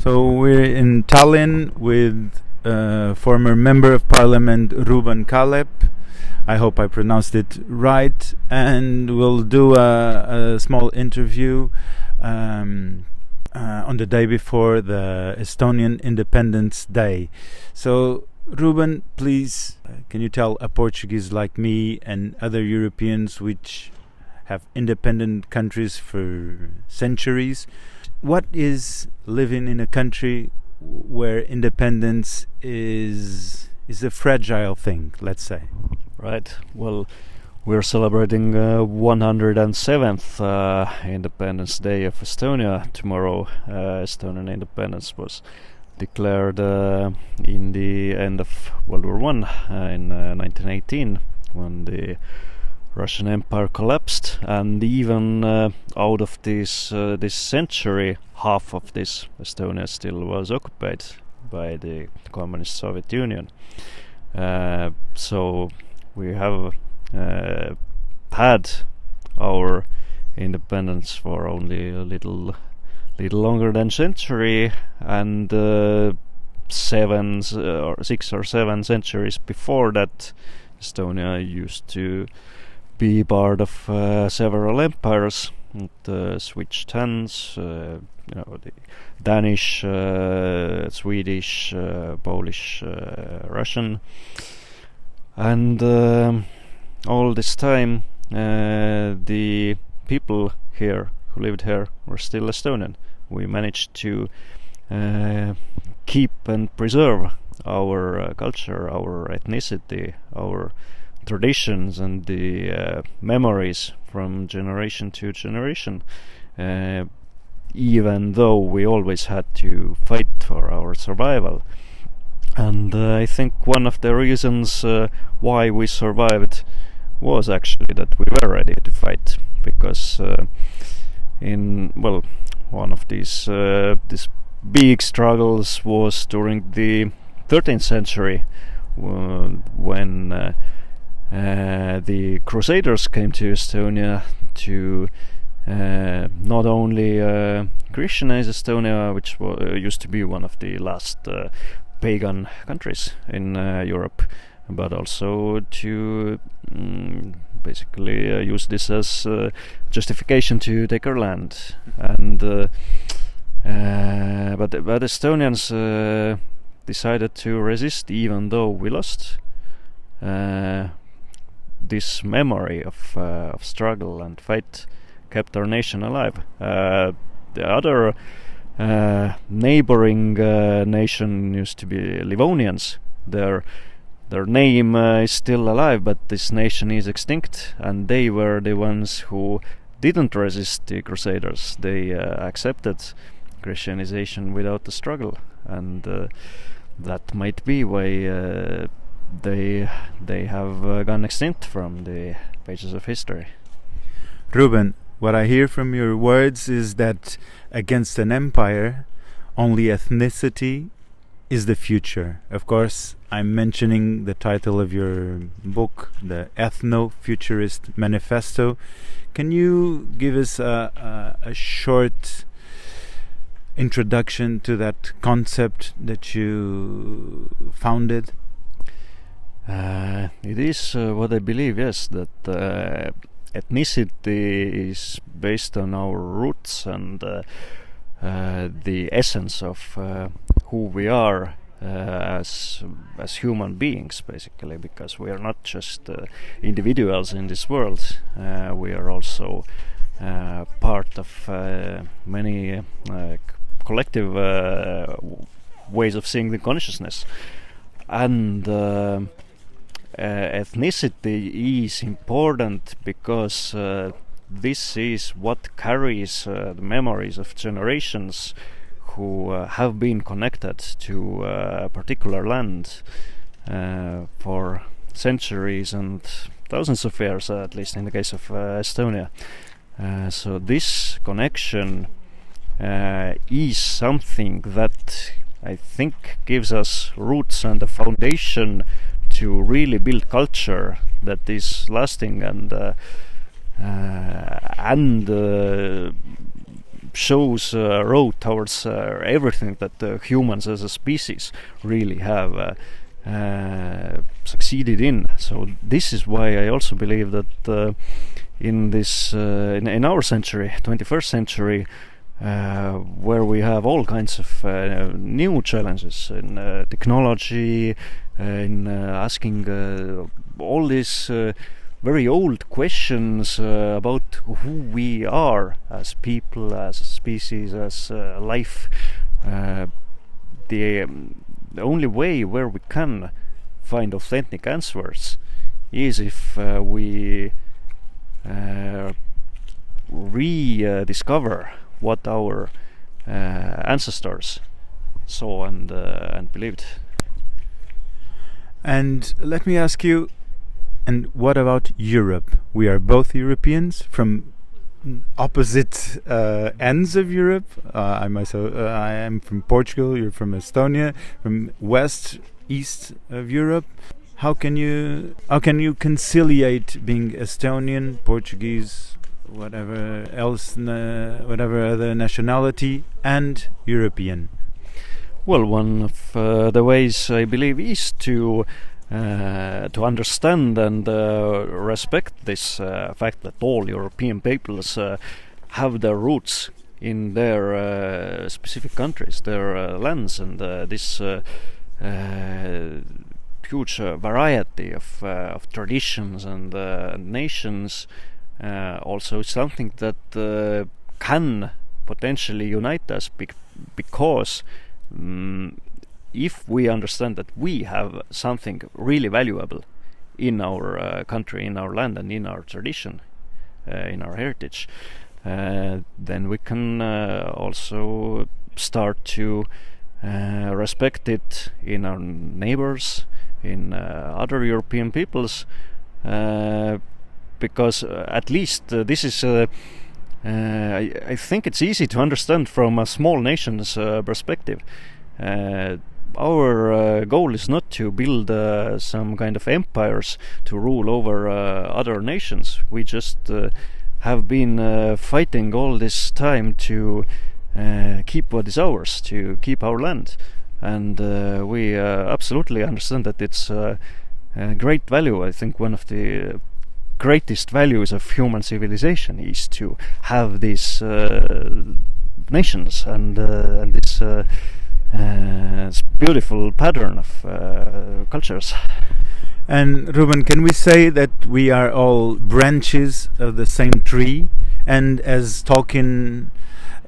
So we're in Tallinn with former Member of Parliament Ruuben Kaalep. I hope I pronounced it right. And we'll do a small interview on the day before the Estonian Independence Day. So Ruuben, please, can you tell a Portuguese like me and other Europeans which have independent countries for centuries, what is living in a country where independence is a fragile thing, let's say? Right. Well, we're celebrating 107th Independence Day of Estonia tomorrow. Estonian independence was declared in the end of World War I in 1918, when the Russian Empire collapsed, and even out of this century, half of this Estonia still was occupied by the communist Soviet Union. So we have had our independence for only a little longer than century, and 6 or 7 centuries before that, Estonia used to be part of several empires. It switched hands, the Danish, Swedish, Polish, Russian, and all this time the people here who lived here were still Estonian. We managed to keep and preserve our culture, our ethnicity, our traditions, and the memories from generation to generation, even though we always had to fight for our survival. And I think one of the reasons why we survived was actually that we were ready to fight, because one of these big struggles was during the 13th century, when the Crusaders came to Estonia to not only Christianize Estonia, which used to be one of the last pagan countries in Europe, but also to basically use this as justification to take our land. And but Estonians decided to resist, even though we lost. This memory of struggle and fight kept our nation alive. The other neighboring nation used to be Livonians. Their name is still alive, but this nation is extinct, and they were the ones who didn't resist the Crusaders. They accepted Christianization without the struggle, and that might be why they have gone extinct from the pages of history. Ruuben, what I hear from your words is that against an empire, only ethnicity is the future. Of course, I'm mentioning the title of your book, the Ethno-Futurist Manifesto. Can you give us a short introduction to that concept that you founded? It is what I believe, yes, that ethnicity is based on our roots and the essence of who we are as human beings, basically, because we are not just individuals in this world. We are also part of many collective ways of seeing the consciousness. And ethnicity is important because this is what carries the memories of generations who have been connected to a particular land for centuries and thousands of years, at least in the case of Estonia. So this connection is something that I think gives us roots and a foundation to really build culture that is lasting and shows a road towards everything that humans as a species really have succeeded in. So this is why I also believe that in this in our century, 21st century, where we have all kinds of new challenges in technology, in asking all these very old questions about who we are as people, as a species, as life. The only way where we can find authentic answers is if we rediscover what our ancestors saw and believed. And let me ask you, and what about Europe? We are both Europeans from opposite ends of Europe. I am from Portugal. You're from Estonia, from east of Europe. How can you conciliate being Estonian, Portuguese, whatever other nationality, and European? Well, one of the ways I believe is to understand and respect this fact that all European peoples have their roots in their specific countries, their lands, and this huge variety of traditions and nations also something that can potentially unite us because if we understand that we have something really valuable in our country, in our land, and in our tradition, in our heritage, then we can also start to respect it in our neighbors, in other European peoples, because at least this is I think it's easy to understand from a small nation's perspective. Our goal is not to build some kind of empires to rule over other nations. We just have been fighting all this time to keep what is ours, to keep our land. And we absolutely understand that it's a great value. I think one of the greatest values of human civilization is to have these nations and this beautiful pattern of cultures. And Ruben, can we say that we are all branches of the same tree? And as Tolkien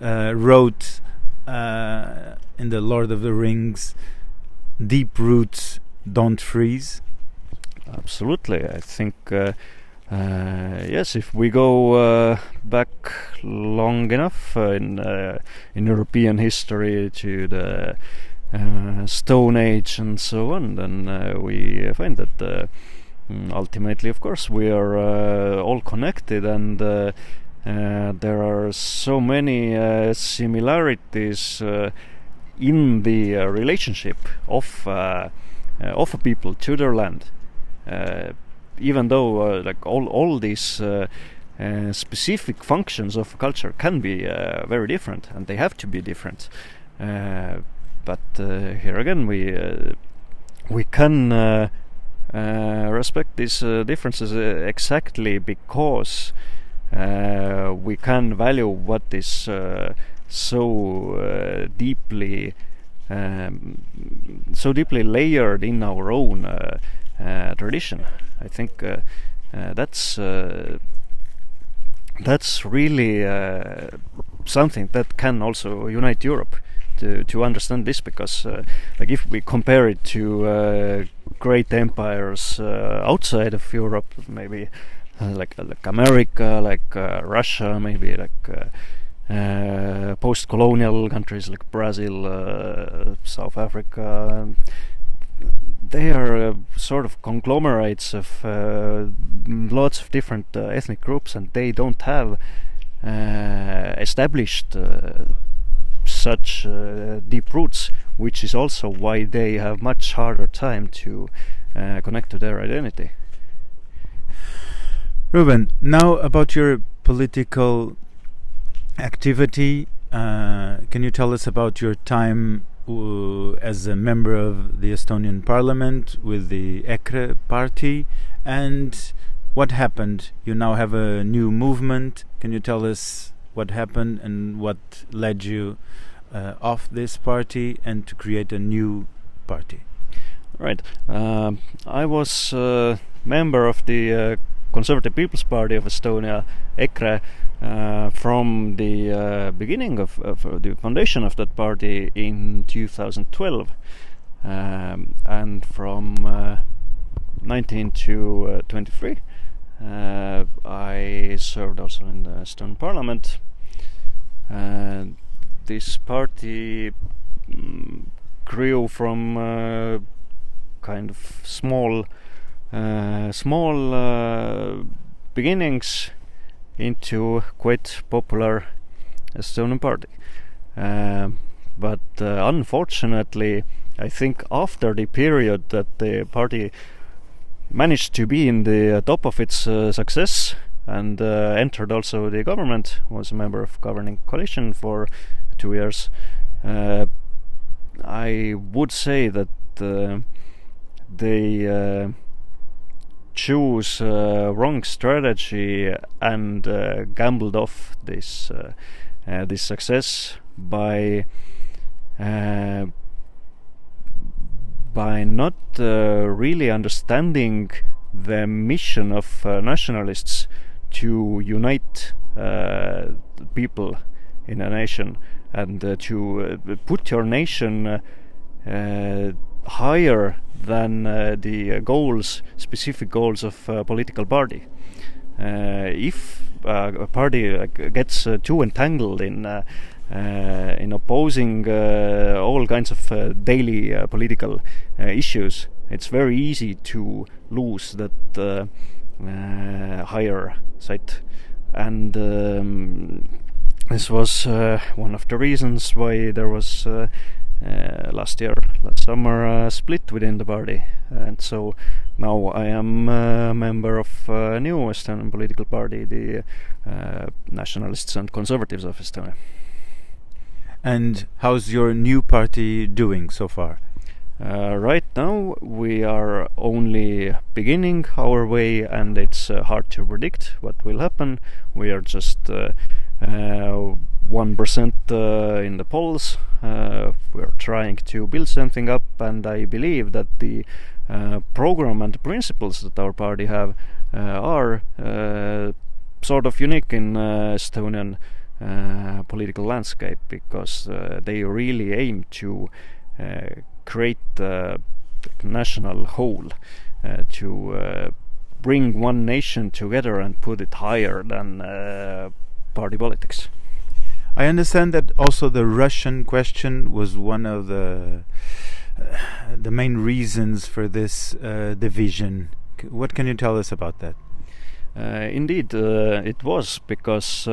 wrote in The Lord of the Rings, deep roots don't freeze? Absolutely. I think yes, if we go back long enough in European history to the Stone Age and so on, then we find that ultimately, of course, we are all connected, and there are so many similarities in the relationship of a people to their land. Even though like all these specific functions of culture can be very different, and they have to be different, but here again we can respect these differences exactly because we can value what is so deeply layered in our own tradition. I think that's really something that can also unite Europe to understand this, because like if we compare it to great empires outside of Europe, maybe like America, like Russia, maybe like post-colonial countries like Brazil, South Africa, they are sort of conglomerates of lots of different ethnic groups, and they don't have established such deep roots, which is also why they have much harder time to connect to their identity. Ruben, now about your political activity. Can you tell us about your time as a member of the Estonian Parliament with the EKRE party, and what happened? You now have a new movement. Can you tell us what happened and what led you off this party and to create a new party? Right. I was a member of the Conservative People's Party of Estonia, EKRE, from the beginning of the foundation of that party in 2012, and from 19 to 23 I served also in the Estonian Parliament. This party grew from kind of small beginnings into quite popular Estonian party. But unfortunately, I think after the period that the party managed to be in the top of its success and entered also the government, was a member of governing coalition for 2 years, I would say that they choose wrong strategy and gambled off this success by not really understanding the mission of nationalists to unite people in a nation and to put your nation higher than the specific goals of a political party. If a party gets too entangled in opposing all kinds of daily political issues, it's very easy to lose that higher sight. And this was one of the reasons why there was last summer split within the party, and so now I am a member of a new Estonian political party, the Nationalists and Conservatives of Estonia. And how's your new party doing so far? Right now we are only beginning our way, and it's hard to predict what will happen. We are just 1% in the polls. We're trying to build something up, and I believe that the program and the principles that our party have are sort of unique in Estonian political landscape, because they really aim to create a national whole, to bring one nation together and put it higher than party politics. I understand that also the Russian question was one of the main reasons for this division. What can you tell us about that? Indeed, it was because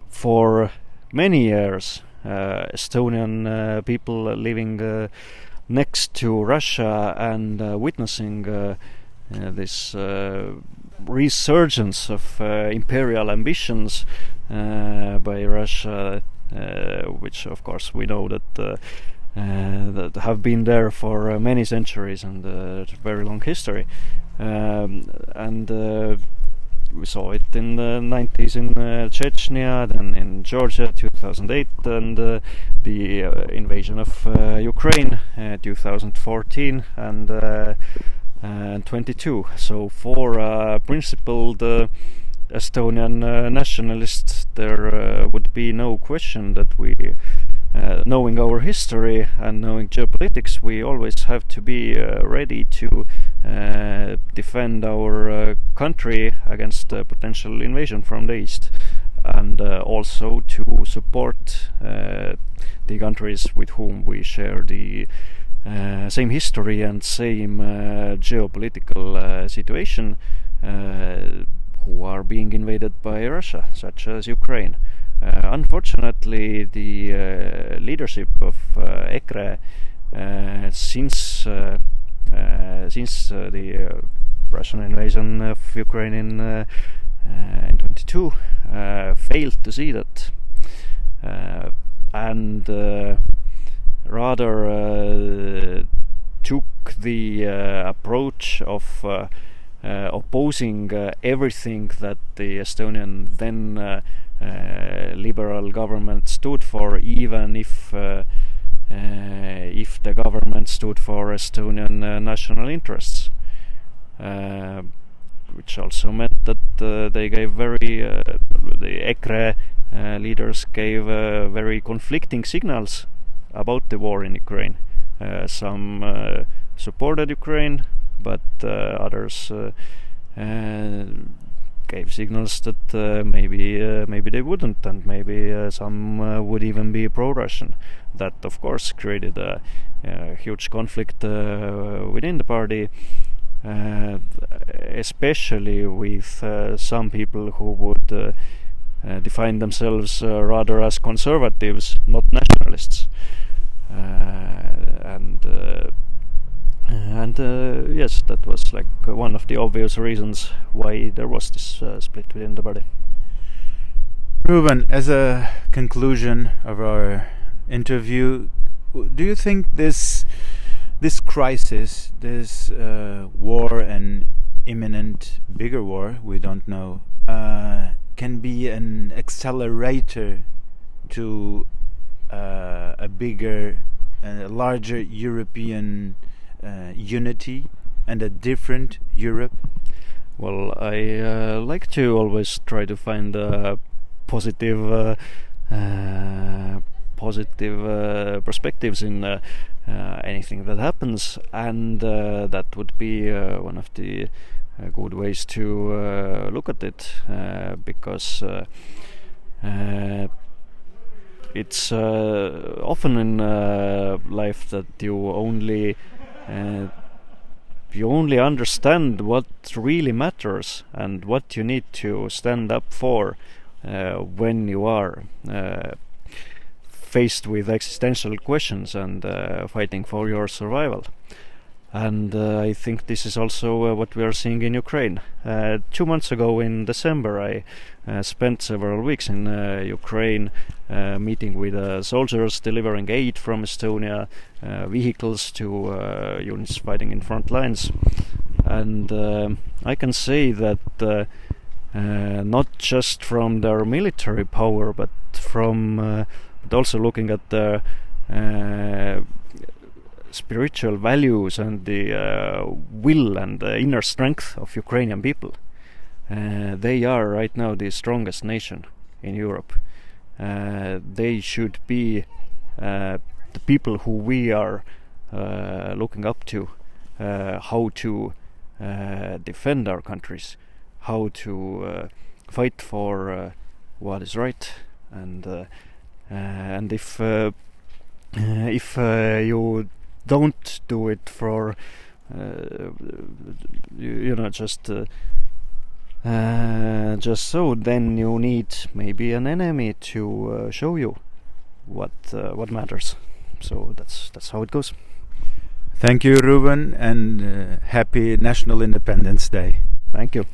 for many years Estonian people living next to Russia and witnessing this resurgence of imperial ambitions by Russia, which of course we know that have been there for many centuries and very long history, and we saw it in the 90s in Chechnya, then in Georgia 2008, and the invasion of Ukraine 2014 and 22. So for principled Estonian nationalists, there would be no question that we, knowing our history and knowing geopolitics, we always have to be ready to defend our country against potential invasion from the east, and also to support the countries with whom we share the same history and same geopolitical situation, who are being invaded by Russia, such as Ukraine. Unfortunately, the leadership of EKRE since the Russian invasion of Ukraine in 22 failed to see that, and rather took the approach of opposing everything that the Estonian then liberal government stood for, even if the government stood for Estonian national interests, which also meant that they gave the EKRE leaders gave very conflicting signals about the war in Ukraine. Some supported Ukraine, but others gave signals that maybe they wouldn't, and maybe some would even be pro-Russian. That, of course, created a huge conflict within the party, especially with some people who would define themselves rather as conservatives, not nationalists. Yes, that was like one of the obvious reasons why there was this split within the party. Ruben, as a conclusion of our interview, do you think this crisis, this war and imminent bigger war, we don't know, can be an accelerator to a bigger, larger European unity and a different Europe? Well, I like to always try to find positive perspectives in anything that happens, and that would be one of the good ways to look at it, because it's often in life that you only understand what really matters and what you need to stand up for when you are faced with existential questions and fighting for your survival. And I think this is also what we are seeing in Ukraine. 2 months ago in December, I spent several weeks in Ukraine meeting with soldiers, delivering aid from Estonia, vehicles to units fighting in front lines. And I can say that not just from their military power, but also looking at the spiritual values and the will and the inner strength of Ukrainian people. They are right now the strongest nation in Europe. They should be the people who we are looking up to, how to defend our countries, how to fight for what is right, and if you don't do it for just so, then you need maybe an enemy to show you what matters. So that's how it goes. Thank you, Ruben, and happy National Independence Day. Thank you.